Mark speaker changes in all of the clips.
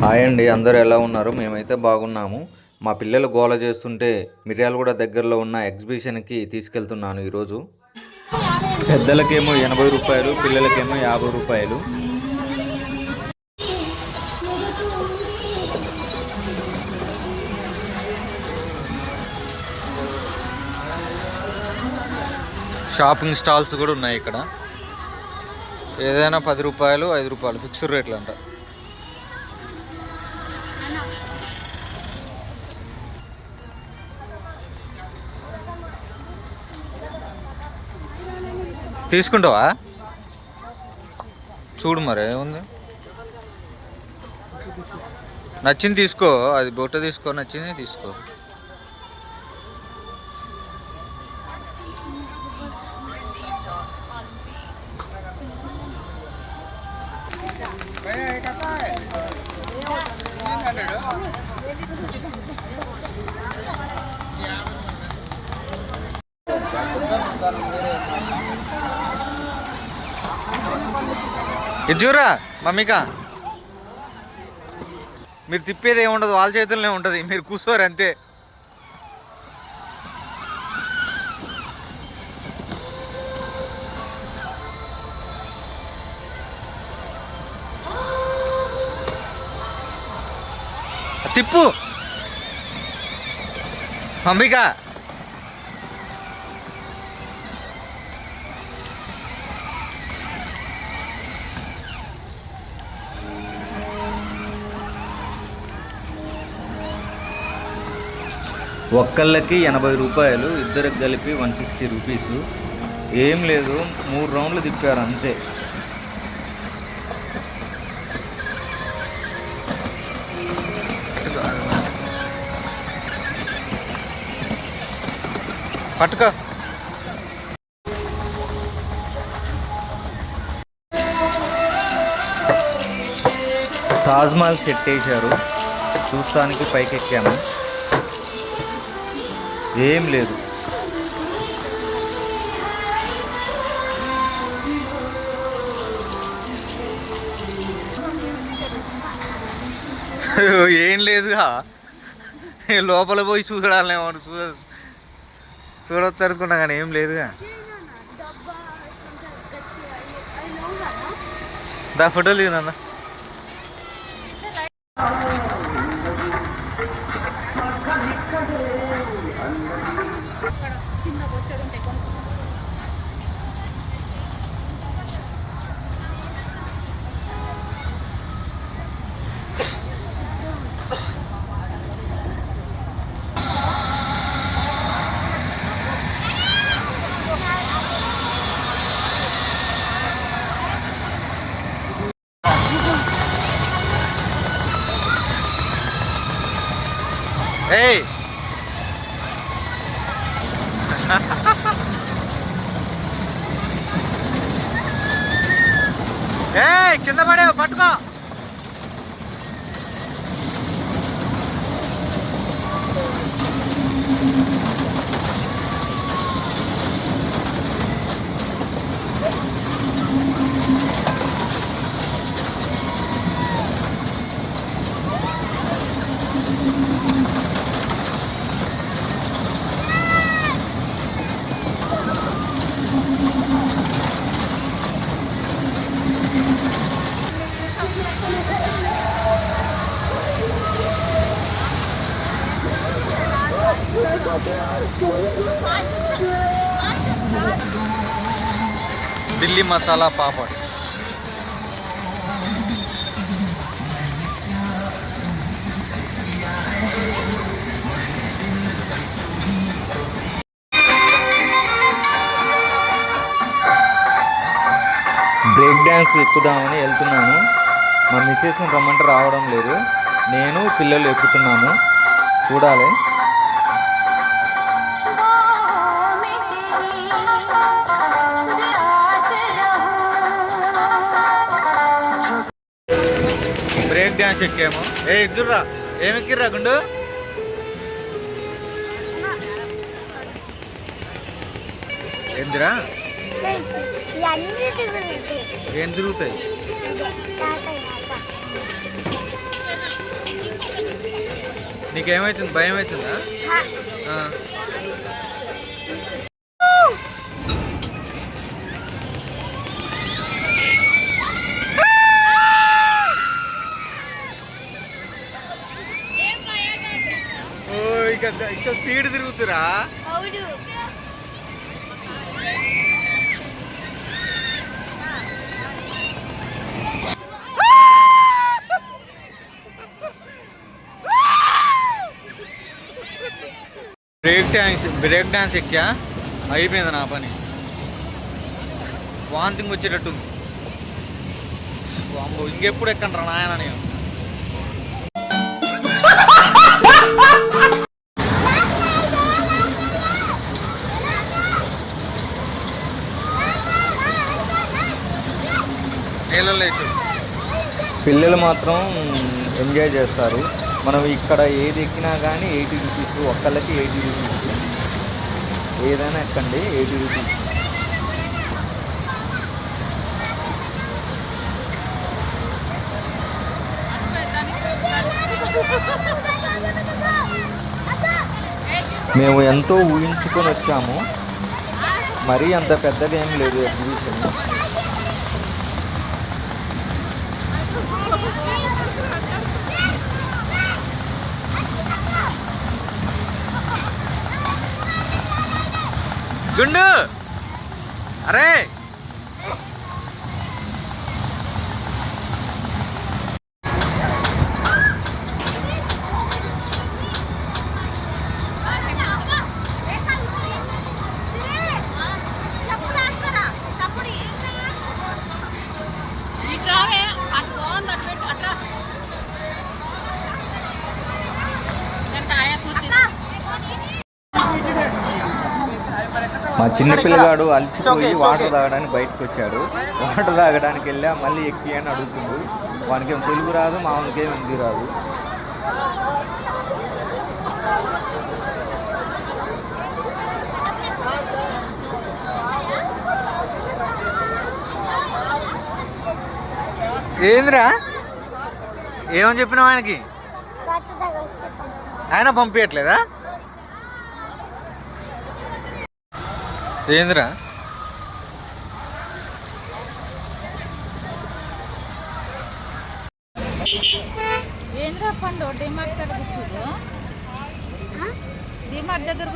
Speaker 1: Hi అండి, అందరూ ఎలా ఉన్నారు? మేమైతే బాగున్నాము. మా పిల్లలు గోల చేస్తుంటే మిర్యాలగూడ దగ్గరలో ఉన్న ఎగ్జిబిషన్కి తీసుకెళ్తున్నాను ఈరోజు. పెద్దలకేమో 80 రూపాయలు, పిల్లలకేమో 50 రూపాయలు. షాపింగ్ స్టాల్స్ కూడా ఉన్నాయి ఇక్కడ. ఏదైనా 10 రూపాయలు, 5 రూపాయలు ఫిక్స్డ్ రేట్లు అంట. తీసుకుంటావా? చూడు మరి ఏముంది, నచ్చింది తీసుకో. అది బొట్ట తీసుకో, నచ్చింది తీసుకో. ఇజ్జూరా మమ్మీకా, మీరు తిప్పేది ఏముండదు, వాళ్ళ చేతుల్లోనే ఉంటుంది, మీరు కూర్చోరు అంతే. తిప్పు మమ్మీకా. ఒక్కళ్ళకి 80 రూపాయలు, ఇద్దరికి కలిపి 160 రూపీస్. ఏం లేదు, 3 రౌండ్లు తిప్పారు అంతే. పట్టుకో. తాజ్మహల్ సెట్ వేశారు, చూస్తానికి పైకి ఎక్కాము. ఏం లేదు, ఏం లేదుగా. లోపల పోయి చూడాలేమో, చూడవచ్చు అనుకున్నా కానీ ఏం లేదుగా. దా ఫోటోలు దిగునా. ఏయ్ ఏయ్, కింద పడేవు, పట్టుకో. ఢిల్లీ మసాలా పాపడ్. బ్రేక్ డ్యాన్స్ ఎక్కుదామని వెళ్తున్నాను. మా మిస్సెస్ని రమ్మంటే రావడం లేదు. నేను పిల్లలు ఎక్కుతున్నాము, చూడాలి. బ్రేక్ డ్యాన్స్ ఎక్కాము. ఇద్దరురా, ఏమి ఎక్కిర్రా గుండు? ఏందిరా, ఏం తిరుగుతాయి? నీకేమవుతుంది? భయం అవుతుందా? ఇంకా స్పీడ్ తిరుగుతురా? బ్రేక్ డాన్స్ ఎక్కా అయిపోయింది నా పని. వాంతింగ్ వచ్చేటట్టుంది. ఇంకెప్పుడు ఎక్కండ్రా నాయన నేను. పిల్లలు మాత్రం ఎంజాయ్ చేస్తారు. మనం ఇక్కడ ఏది ఎక్కినా కానీ 80 రూపీస్, ఒక్కళ్ళకి 80 రూపీస్. ఏదైనా ఎక్కండి 80 రూపీస్. మేము ఎంతో ఊహించుకొని వచ్చాము. మరీ అంత పెద్దగా ఏం లేదు ఎగ్జిబిషన్. గుండు అరే మా చిన్న పిల్లగాడు అలసిపోయి వాటర్ తాగడానికి బయటకు వచ్చాడు. వాటర్ తాగడానికి వెళ్ళా మళ్ళీ ఎక్కి అని అడుగుతుంది. వానికేం తెలుగు రాదు, మామూలుకేం హిందీ రాదు. ఏందిరా ఏమని చెప్పినావు ఆయనకి? ఆయన పంపించట్లేదా? ఏందిరా
Speaker 2: ఏంద్రా పండు డిమార్ట్ దగ్గర కూర్చోడు. డిమార్ట్ దగ్గర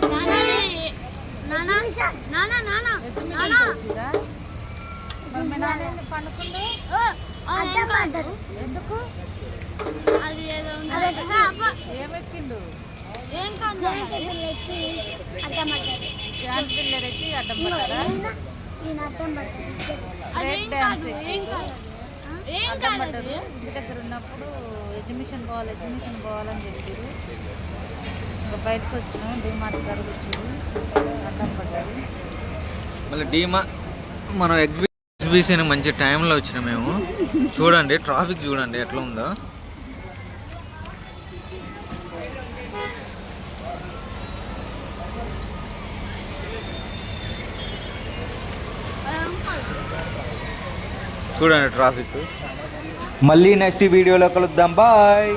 Speaker 2: పండుకుండు. ఎందుకు ఏమెక్కిండు? పిల్లర్ ఎక్కి అడ్డం పడ్డారా? బ్రేక్ డాన్స్ అడ్డం పడ్డారు. ఇంటి దగ్గర ఉన్నప్పుడు ఎగ్జిబిషన్ పోవాలని చెప్పారు. ఇంకా బయటకు వచ్చినాం. డిమార్ట్ దగ్గర వచ్చారు, అడ్డం పడ్డారు.
Speaker 1: మళ్ళీ మనం ఎగ్జిబిషన్ మంచి టైంలో వచ్చినాం మేము. చూడండి ట్రాఫిక్ చూడండి ఎట్లా ఉందో. చూడండి ట్రాఫిక్. మళ్ళీ నెక్స్ట్ వీడియోలో కలుద్దాం. బాయ్.